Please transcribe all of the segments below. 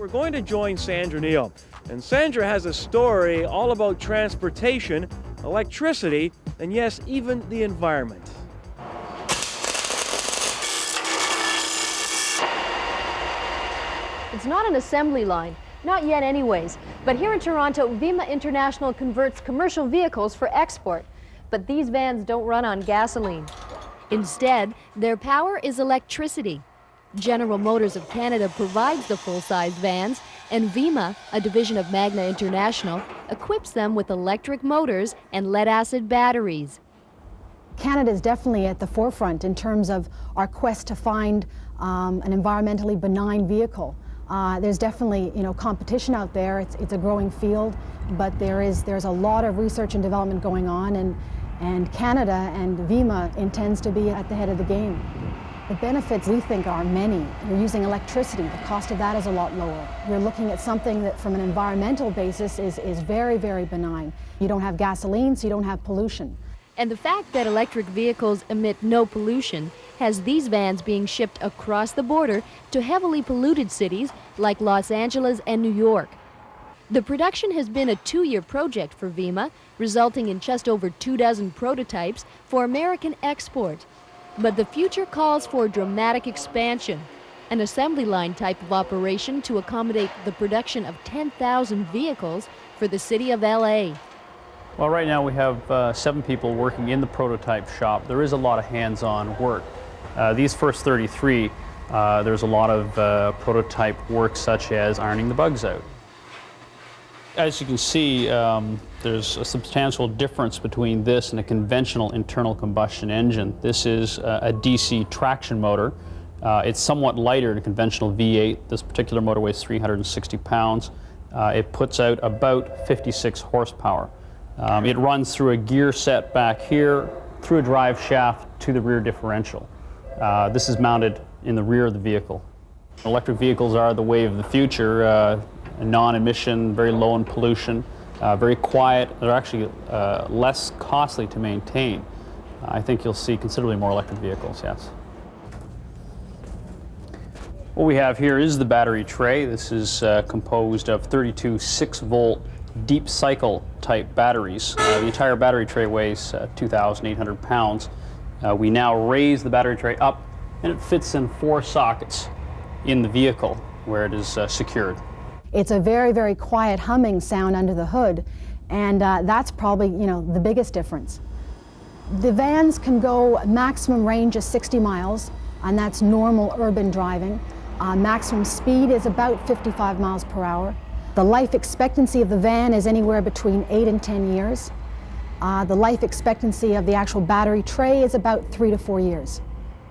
We're going to join Sandra Neal. And Sandra has a story all about transportation, electricity, and yes, even the environment. It's not an assembly line, not yet anyways. But here in Toronto, Vima International converts commercial vehicles for export. But these vans don't run on gasoline. Instead, their power is electricity. General Motors of Canada provides the full-size vans, and Vima, a division of Magna International, equips them with electric motors and lead-acid batteries. Canada is definitely at the forefront in terms of our quest to find an environmentally benign vehicle. There's definitely, competition out there. It's a growing field, but there's a lot of research and development going on, and Canada and Vima intends to be at the head of the game. The benefits, we think, are many. You're using electricity. The cost of that is a lot lower. You're looking at something that, from an environmental basis, is very, very benign. You don't have gasoline, so you don't have pollution. And the fact that electric vehicles emit no pollution has these vans being shipped across the border to heavily polluted cities like Los Angeles and New York. The production has been a 2-year project for Vima, resulting in just over 24 prototypes for American export. But the future calls for dramatic expansion, an assembly line type of operation to accommodate the production of 10,000 vehicles for the city of LA. Well, right now we have 7 people working in the prototype shop. There is a lot of hands-on work. These first 33, there's a lot of prototype work such as ironing the bugs out. As you can see, there's a substantial difference between this and a conventional internal combustion engine. This is a DC traction motor. It's somewhat lighter than a conventional V8. This particular motor weighs 360 pounds. It puts out about 56 horsepower. It runs through a gear set back here, through a drive shaft to the rear differential. This is mounted in the rear of the vehicle. Electric vehicles are the way of the future. Non-emission, very low in pollution, very quiet. They're actually less costly to maintain. I think you'll see considerably more electric vehicles, yes. What we have here is the battery tray. This is composed of 32 6-volt deep cycle type batteries. The entire battery tray weighs 2,800 pounds. We now raise the battery tray up, and it fits in 4 sockets in the vehicle where it is secured. It's a very, very quiet humming sound under the hood, and that's probably, the biggest difference. The vans can go maximum range of 60 miles, and that's normal urban driving. Maximum speed is about 55 miles per hour. The life expectancy of the van is anywhere between 8 and 10 years. The life expectancy of the actual battery tray is about 3 to 4 years.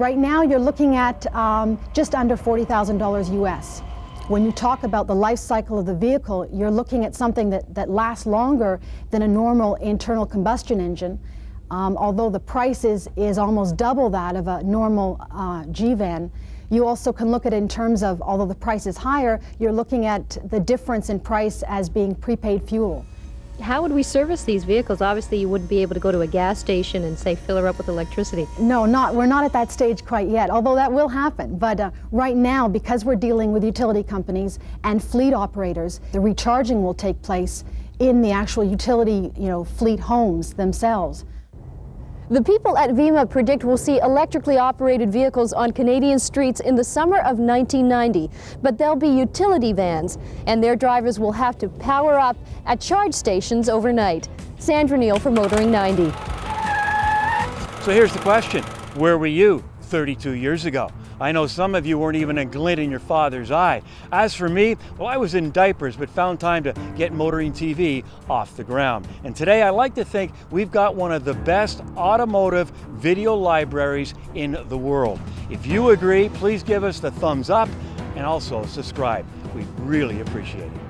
Right now you're looking at just under $40,000 US. When you talk about the life cycle of the vehicle, you're looking at something that lasts longer than a normal internal combustion engine, although the price is almost double that of a normal G-van. You also can look at it in terms of, although the price is higher, you're looking at the difference in price as being prepaid fuel. How would we service these vehicles? Obviously, you wouldn't be able to go to a gas station and, say, fill her up with electricity. No, we're not at that stage quite yet, although that will happen. But right now, because we're dealing with utility companies and fleet operators, the recharging will take place in the actual utility, fleet homes themselves. The people at Vima predict we'll see electrically operated vehicles on Canadian streets in the summer of 1990, but they'll be utility vans, and their drivers will have to power up at charge stations overnight. Sandra Neal for Motoring 90. So here's the question. Where were you 32 years ago? I know some of you weren't even a glint in your father's eye. As for me, well, I was in diapers, but found time to get Motoring TV off the ground. And today I like to think we've got one of the best automotive video libraries in the world. If you agree, please give us the thumbs up and also subscribe. We'd really appreciate it.